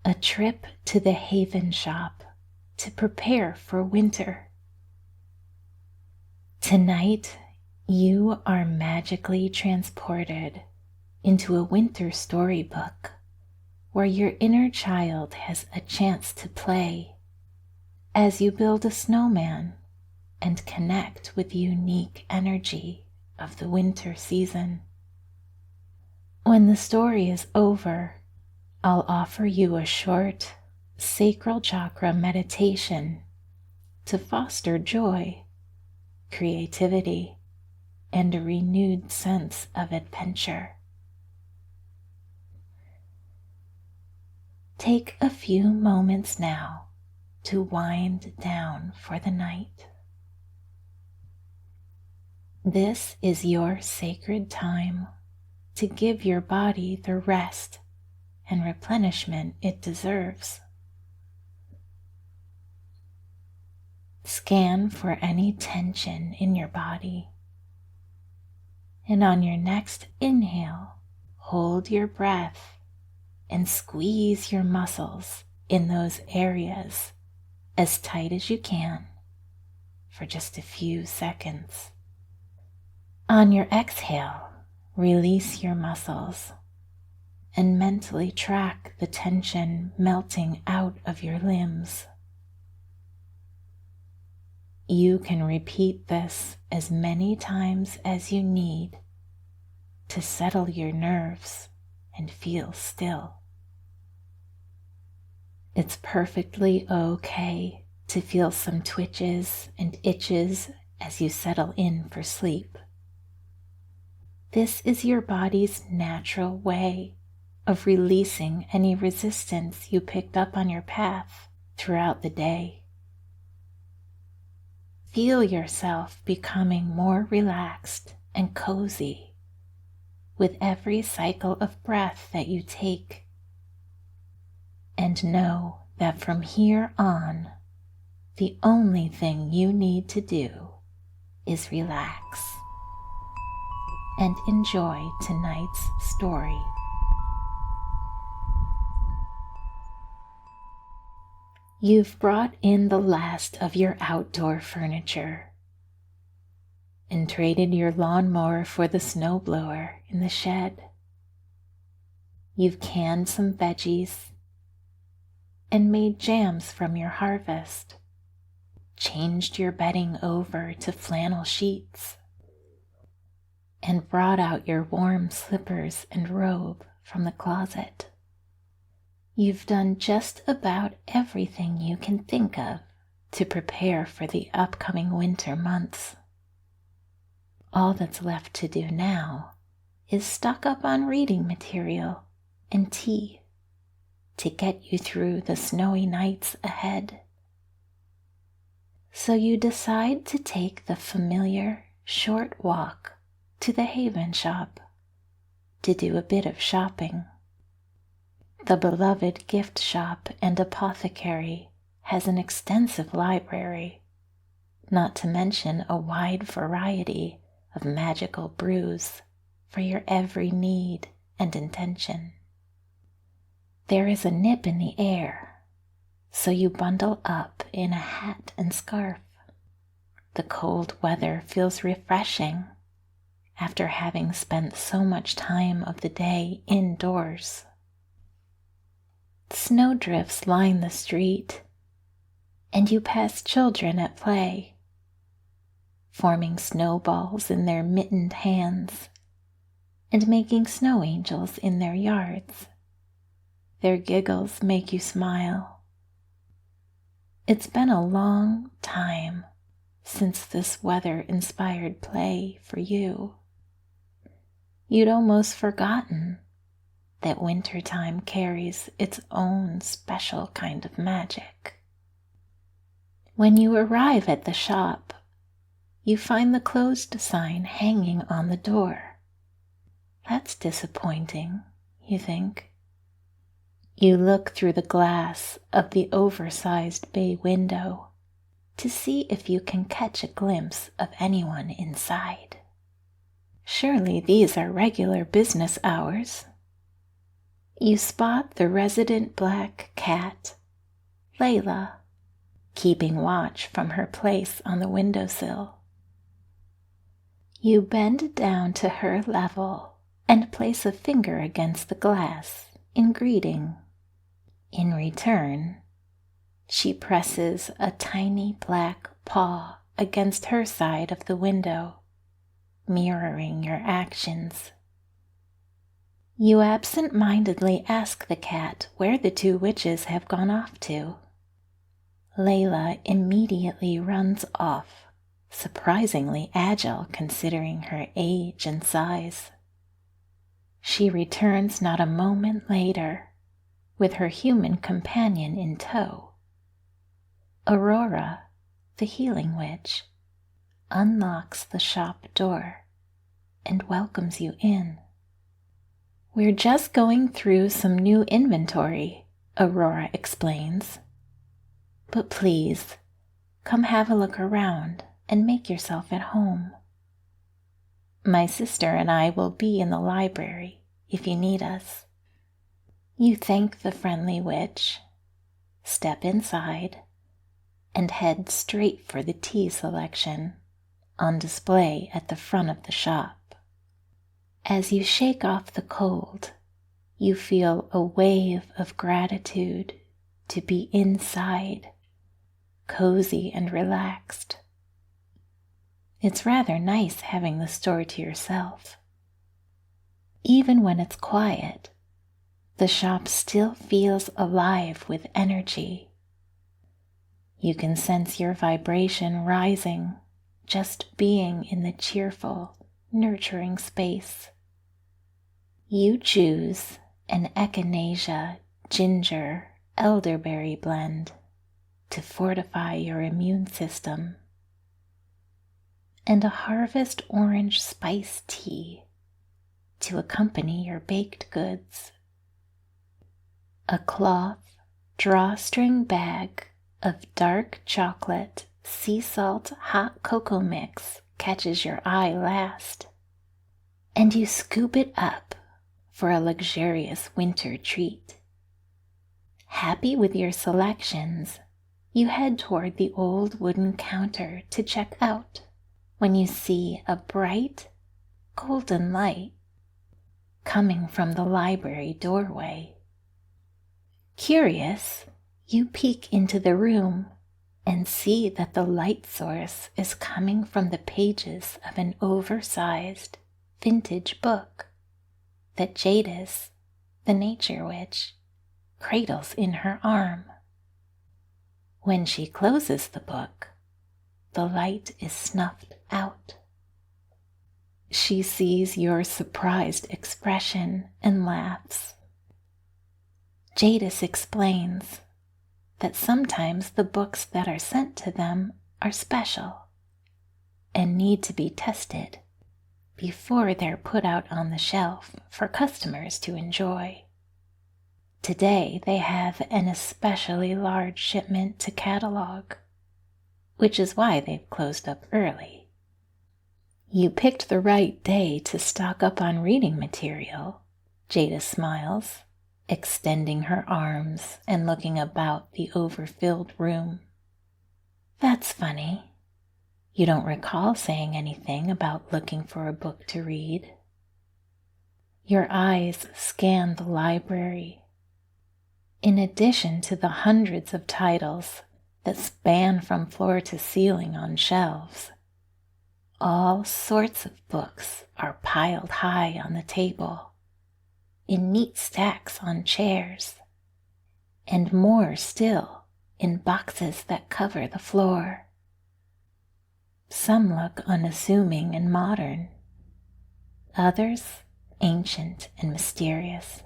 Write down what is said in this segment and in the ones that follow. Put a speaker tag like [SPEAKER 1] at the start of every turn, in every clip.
[SPEAKER 1] a trip to the Haven Shoppe to prepare for winter. Tonight, you are magically transported into a winter storybook where your inner child has a chance to play as you build a snowman and connect with the unique energy of the winter season. When the story is over, I'll offer you a short sacral chakra meditation to foster joy, creativity, and a renewed sense of adventure. Take a few moments now to wind down for the night. This is your sacred time to give your body the rest and replenishment it deserves. Scan for any tension in your body, and on your next inhale, hold your breath and squeeze your muscles in those areas as tight as you can for just a few seconds. On your exhale, release your muscles and mentally track the tension melting out of your limbs. You can repeat this as many times as you need to settle your nerves and feel still. It's perfectly okay to feel some twitches and itches as you settle in for sleep. This is your body's natural way of releasing any resistance you picked up on your path throughout the day. Feel yourself becoming more relaxed and cozy with every cycle of breath that you take. And know that from here on, the only thing you need to do is relax and enjoy tonight's story. You've brought in the last of your outdoor furniture and traded your lawnmower for the snowblower in the shed. You've canned some veggies and made jams from your harvest, changed your bedding over to flannel sheets, and brought out your warm slippers and robe from the closet. You've done just about everything you can think of to prepare for the upcoming winter months. All that's left to do now is stock up on reading material and tea to get you through the snowy nights ahead. So you decide to take the familiar short walk to the Haven Shoppe to do a bit of shopping. The beloved gift shop and apothecary has an extensive library, not to mention a wide variety of magical brews for your every need and intention. There is a nip in the air, so you bundle up in a hat and scarf. The cold weather feels refreshing after having spent so much time of the day indoors. Snowdrifts line the street, and you pass children at play, forming snowballs in their mittened hands and making snow angels in their yards. Their giggles make you smile. It's been a long time since this weather-inspired play for you. You'd almost forgotten that wintertime carries its own special kind of magic. When you arrive at the shop, you find the closed sign hanging on the door. That's disappointing, you think. You look through the glass of the oversized bay window to see if you can catch a glimpse of anyone inside. Surely these are regular business hours. you spot the resident black cat, Layla, keeping watch from her place on the windowsill. You bend down to her level and place a finger against the glass in greeting. In return, she presses a tiny black paw against her side of the window, mirroring your actions. You absent-mindedly ask the cat where the two witches have gone off to. Layla immediately runs off, surprisingly agile considering her age and size. She returns not a moment later, with her human companion in tow. Aurora, the healing witch, unlocks the shop door and welcomes you in. "We're just going through some new inventory," Aurora explains. "But please, come have a look around and make yourself at home. My sister and I will be in the library if you need us." You thank the friendly witch, step inside, and head straight for the tea selection on display at the front of the shop. As you shake off the cold, you feel a wave of gratitude to be inside, cozy and relaxed. It's rather nice having the store to yourself. Even when it's quiet, the shop still feels alive with energy. You can sense your vibration rising just being in the cheerful, nurturing space. You choose an echinacea ginger elderberry blend to fortify your immune system, and a harvest orange spice tea to accompany your baked goods. A cloth drawstring bag of dark chocolate sea salt hot cocoa mix catches your eye last, and you scoop it up for a luxurious winter treat. Happy with your selections, you head toward the old wooden counter to check out when you see a bright, golden light coming from the library doorway. Curious, you peek into the room and see that the light source is coming from the pages of an oversized vintage book that Jadis, the nature witch, cradles in her arm. When she closes the book, the light is snuffed out. She sees your surprised expression and laughs. Jadis explains that sometimes the books that are sent to them are special and need to be tested before they're put out on the shelf for customers to enjoy. Today they have an especially large shipment to catalog, which is why they've closed up early. You picked the right day to stock up on reading material, Jada smiles, extending her arms and looking about the overfilled room. That's funny. You don't recall saying anything about looking for a book to read. Your eyes scan the library. In addition to the hundreds of titles that span from floor to ceiling on shelves, all sorts of books are piled high on the table, in neat stacks on chairs, and more still in boxes that cover the floor. Some look unassuming and modern, others ancient and mysterious.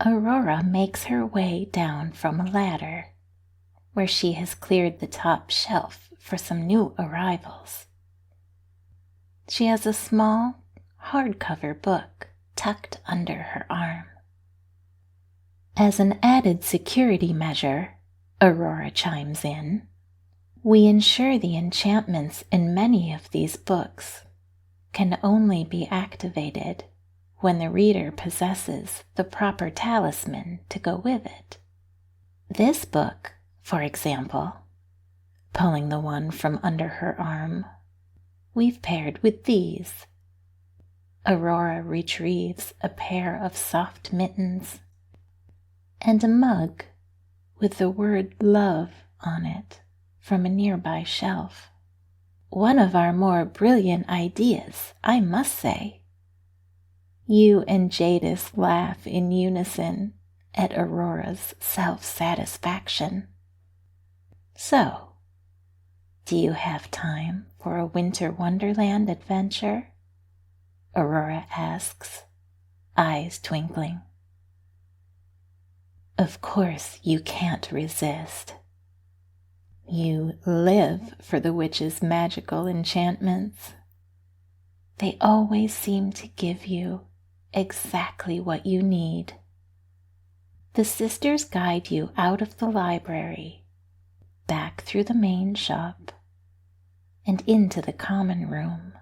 [SPEAKER 1] Aurora makes her way down from a ladder, where she has cleared the top shelf for some new arrivals. She has a small, hardcover book tucked under her arm. As an added security measure, Aurora chimes in, we ensure the enchantments in many of these books can only be activated when the reader possesses the proper talisman to go with it. This book, for example, pulling the one from under her arm, we've paired with these. Aurora retrieves a pair of soft mittens and a mug with the word love on it from a nearby shelf. One of our more brilliant ideas, I must say. You and Jadis laugh in unison at Aurora's self-satisfaction. So, do you have time for a winter wonderland adventure? Aurora asks, eyes twinkling. Of course you can't resist. You live for the witch's magical enchantments. They always seem to give you exactly what you need. The sisters guide you out of the library, back through the main shop, and into the common room.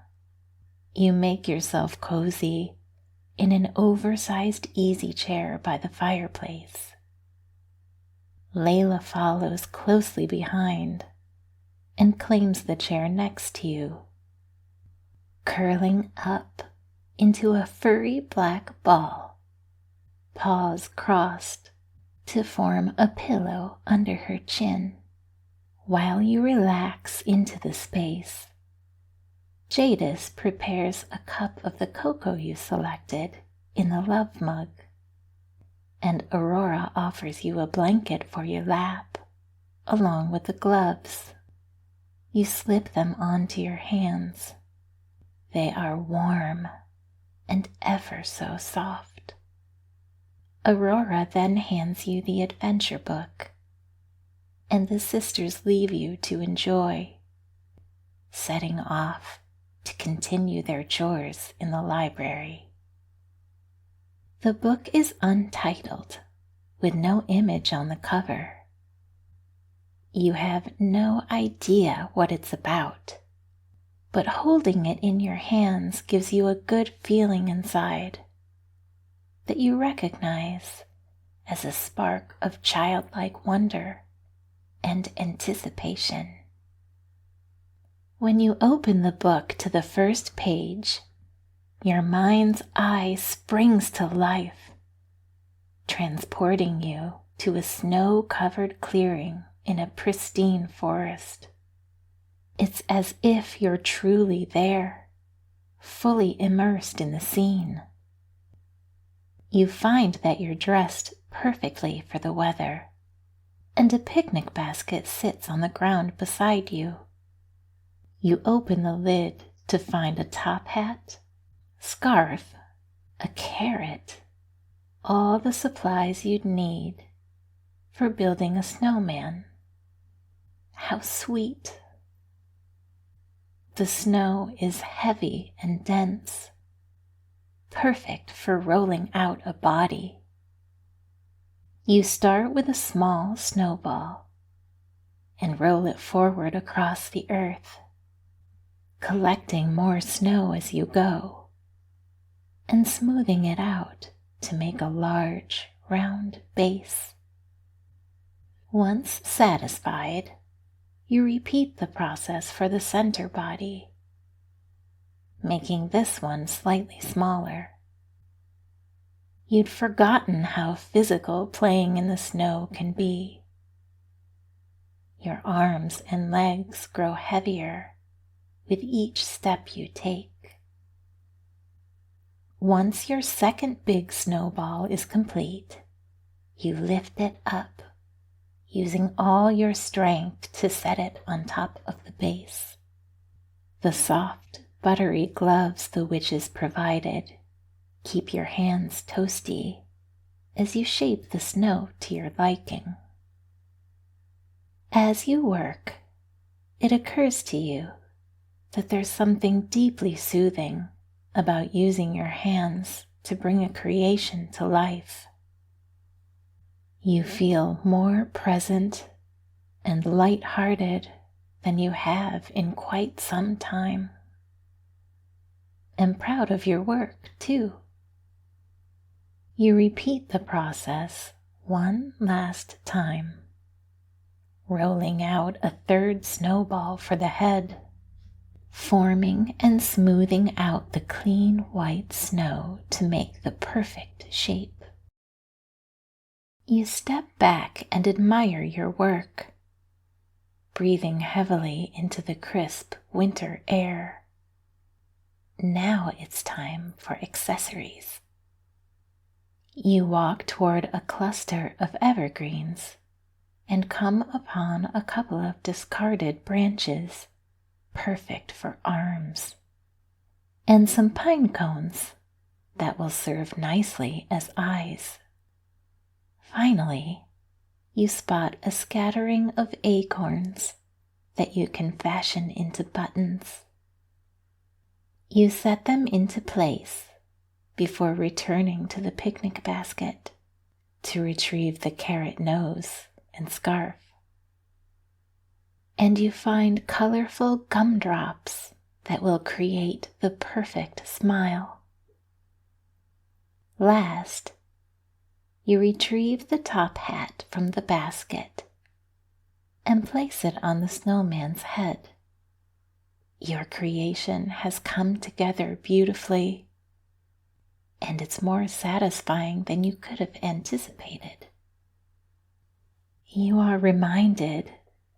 [SPEAKER 1] You make yourself cozy in an oversized easy chair by the fireplace. Layla follows closely behind and claims the chair next to you, curling up into a furry black ball, paws crossed to form a pillow under her chin. While you relax into the space, Jadis prepares a cup of the cocoa you selected in the love mug, and Aurora offers you a blanket for your lap, along with the gloves. You slip them onto your hands. They are warm and ever so soft. Aurora then hands you the adventure book, and the sisters leave you to enjoy, setting off to continue their chores in the library. The book is untitled, with no image on the cover. You have no idea what it's about, but holding it in your hands gives you a good feeling inside that you recognize as a spark of childlike wonder and anticipation. When you open the book to the first page, your mind's eye springs to life, transporting you to a snow-covered clearing in a pristine forest. It's as if you're truly there, fully immersed in the scene. You find that you're dressed perfectly for the weather, and a picnic basket sits on the ground beside you. You open the lid to find a top hat, scarf, a carrot, all the supplies you'd need for building a snowman. How sweet! The snow is heavy and dense, perfect for rolling out a body. You start with a small snowball and roll it forward across the earth, collecting more snow as you go, and smoothing it out to make a large, round base. Once satisfied, you repeat the process for the center body, making this one slightly smaller. You'd forgotten how physical playing in the snow can be. Your arms and legs grow heavier with each step you take. Once your second big snowball is complete, you lift it up, using all your strength to set it on top of the base. The soft, buttery gloves the witches provided keep your hands toasty as you shape the snow to your liking. As you work, it occurs to you that there's something deeply soothing about using your hands to bring a creation to life. You feel more present and light-hearted than you have in quite some time. And proud of your work, too. You repeat the process one last time, rolling out a third snowball for the head, forming and smoothing out the clean white snow to make the perfect shape. You step back and admire your work, breathing heavily into the crisp winter air. Now it's time for accessories. You walk toward a cluster of evergreens and come upon a couple of discarded branches, perfect for arms, and some pine cones that will serve nicely as eyes. Finally, you spot a scattering of acorns that you can fashion into buttons. You set them into place before returning to the picnic basket to retrieve the carrot nose and scarf. And you find colorful gumdrops that will create the perfect smile. Last, you retrieve the top hat from the basket and place it on the snowman's head. Your creation has come together beautifully, and it's more satisfying than you could have anticipated. You are reminded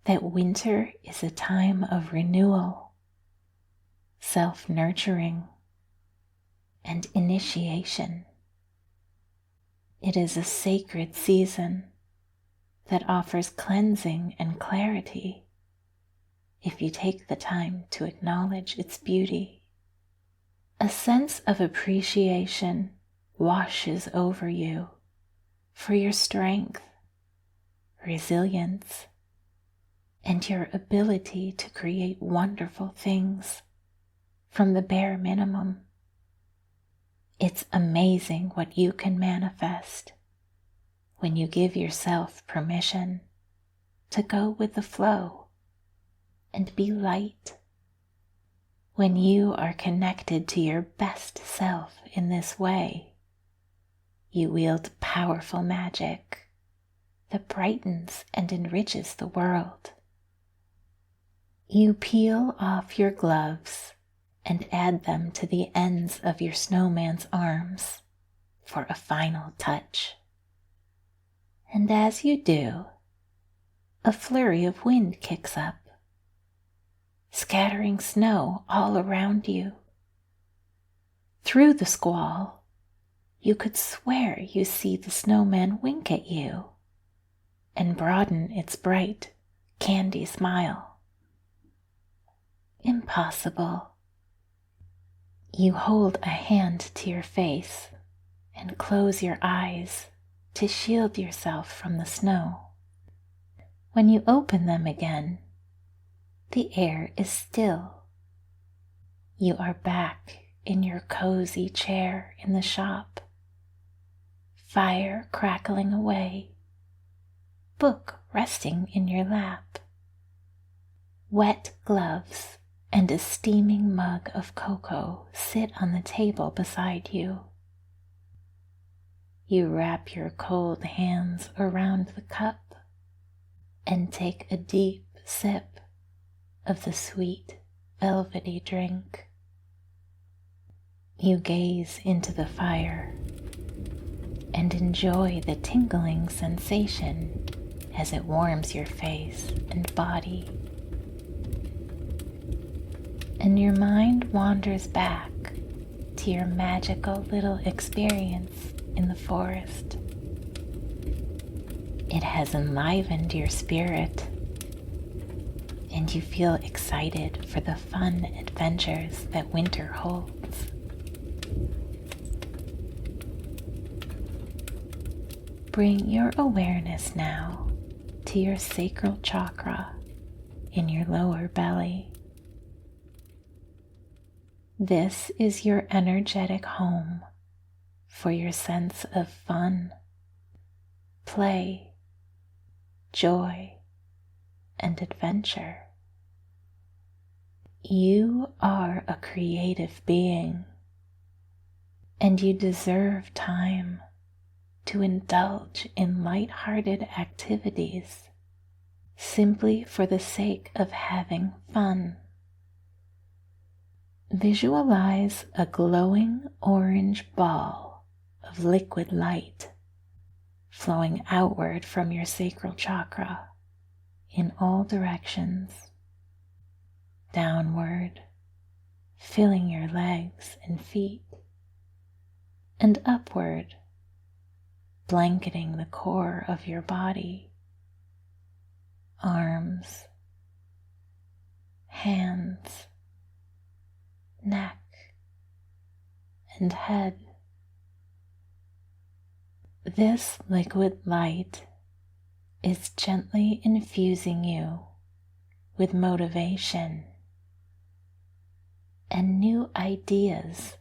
[SPEAKER 1] that winter is a time of renewal, self-nurturing, and initiation. It is a sacred season that offers cleansing and clarity if you take the time to acknowledge its beauty. A sense of appreciation washes over you for your strength, resilience, and your ability to create wonderful things from the bare minimum. It's amazing what you can manifest when you give yourself permission to go with the flow and be light. When you are connected to your best self in this way, you wield powerful magic that brightens and enriches the world. You peel off your gloves and add them to the ends of your snowman's arms for a final touch. And as you do, a flurry of wind kicks up, scattering snow all around you. Through the squall, you could swear you see the snowman wink at you and broaden its bright, candy smile. Impossible. You hold a hand to your face and close your eyes to shield yourself from the snow. When you open them again, the air is still. You are back in your cozy chair in the shop, fire crackling away, book resting in your lap. Wet gloves and a steaming mug of cocoa sit on the table beside you. You wrap your cold hands around the cup and take a deep sip of the sweet, velvety drink. You gaze into the fire and enjoy the tingling sensation as it warms your face and body. And your mind wanders back to your magical little experience in the forest. It has enlivened your spirit, and you feel excited for the fun adventures that winter holds. Bring your awareness now to your sacral chakra in your lower belly. This is your energetic home for your sense of fun, play, joy, and adventure. You are a creative being, and you deserve time to indulge in light-hearted activities simply for the sake of having fun. Visualize a glowing orange ball of liquid light flowing outward from your sacral chakra in all directions, downward, filling your legs and feet, and upward, blanketing the core of your body, arms, hands, neck, and head. This liquid light is gently infusing you with motivation and new ideas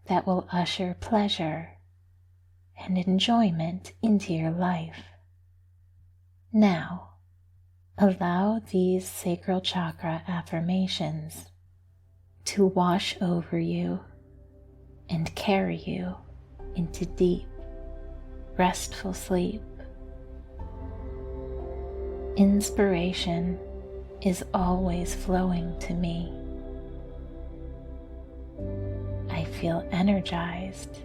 [SPEAKER 1] that will usher pleasure and enjoyment into your life. Now, allow these sacral chakra affirmations to wash over you and carry you into deep, restful sleep. Inspiration is always flowing to me. I feel energized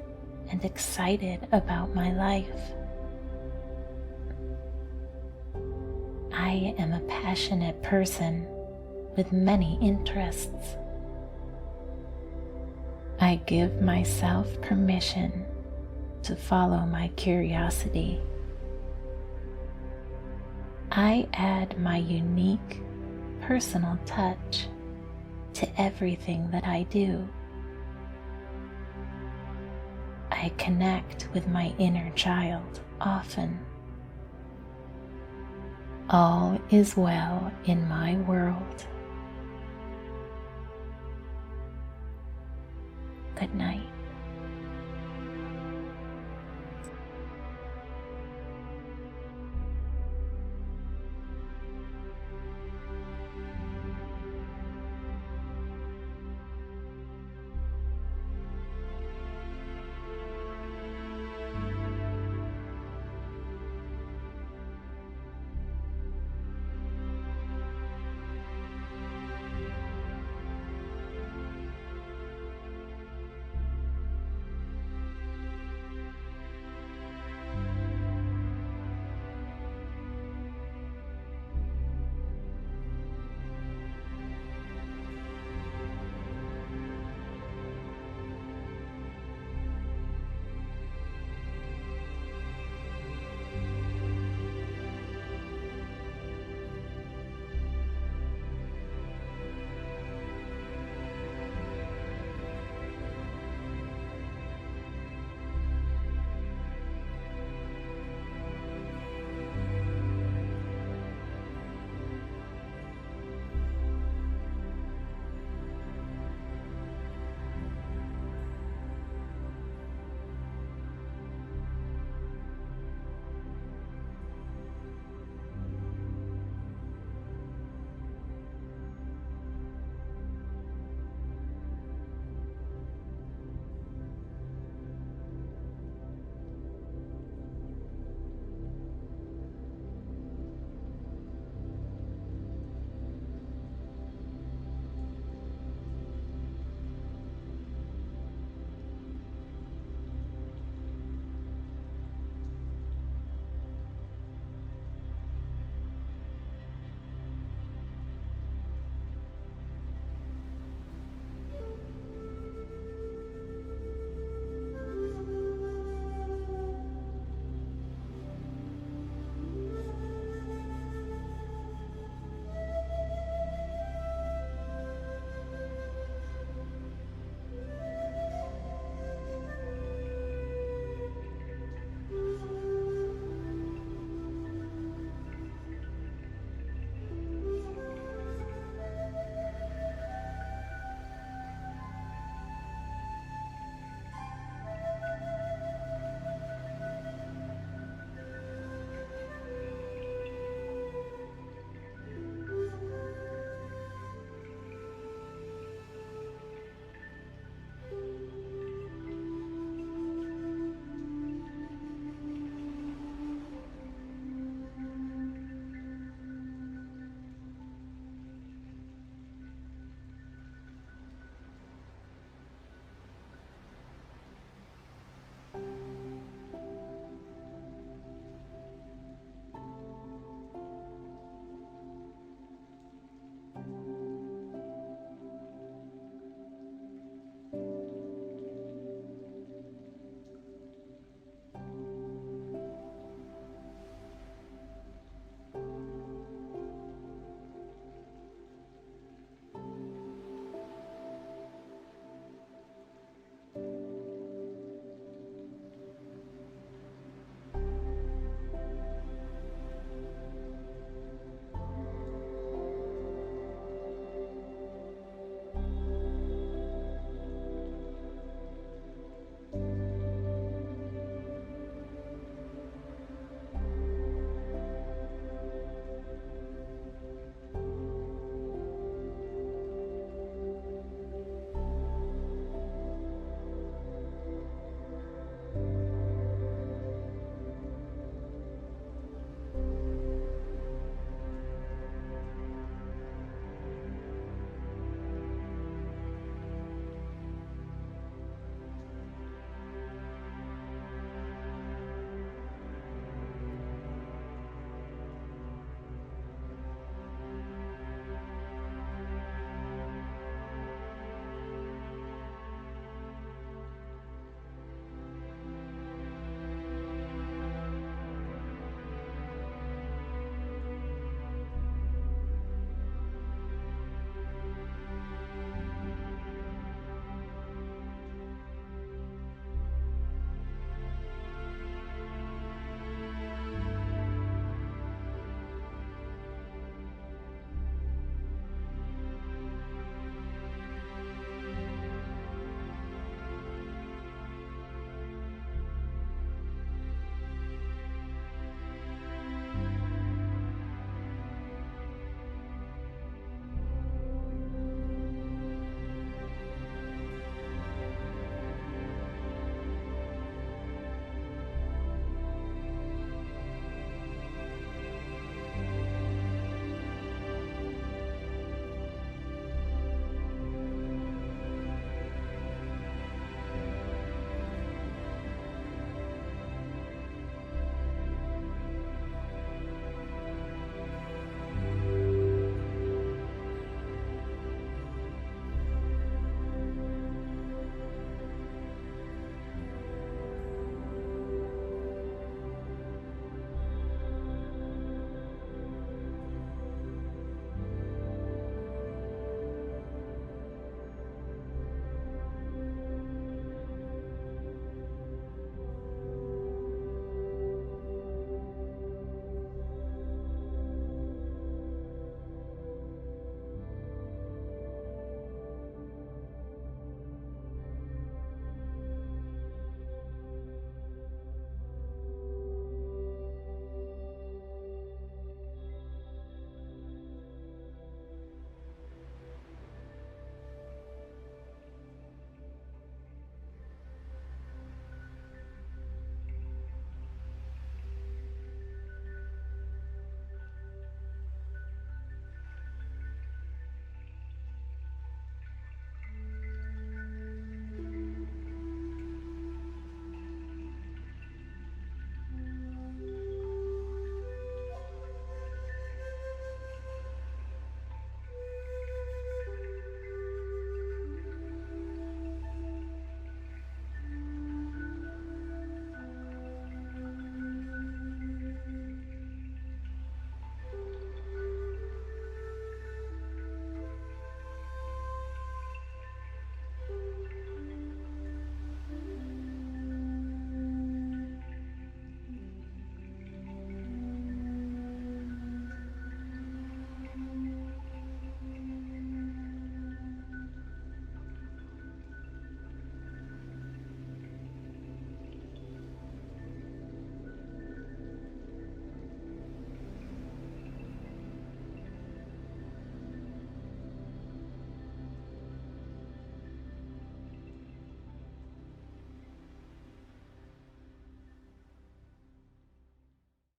[SPEAKER 1] and excited about my life. I am a passionate person with many interests. I give myself permission to follow my curiosity. I add my unique, personal touch to everything that I do. I connect with my inner child often. All is well in my world. Good night.